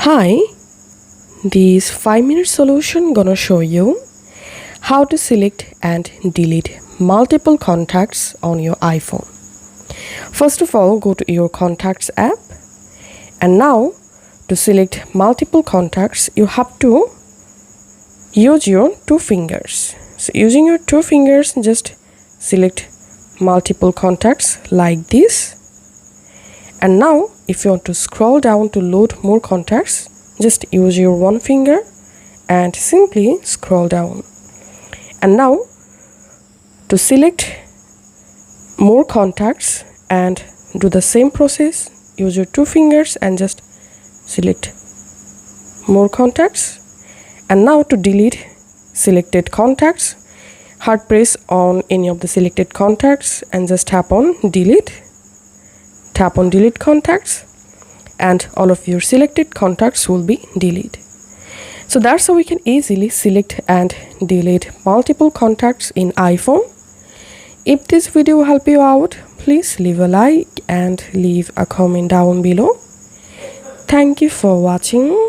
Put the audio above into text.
Hi, this 5-minute solution gonna show you how to select and delete multiple contacts on your iPhone. First of all, go to your contacts app, and now to select multiple contacts you have to use your two fingers. So using your two fingers, just select multiple contacts like this. And now if you want to scroll down to load more contacts, just use your one finger and simply scroll down. And now to select more contacts and do the same process, use your two fingers and just select more contacts. And now to delete selected contacts, hard press on any of the selected contacts and just tap on delete. Tap on delete contacts and all of your selected contacts will be deleted. So that's how we can easily select and delete multiple contacts in iPhone. If this video helped you out, please leave a like and leave a comment down below. Thank you for watching.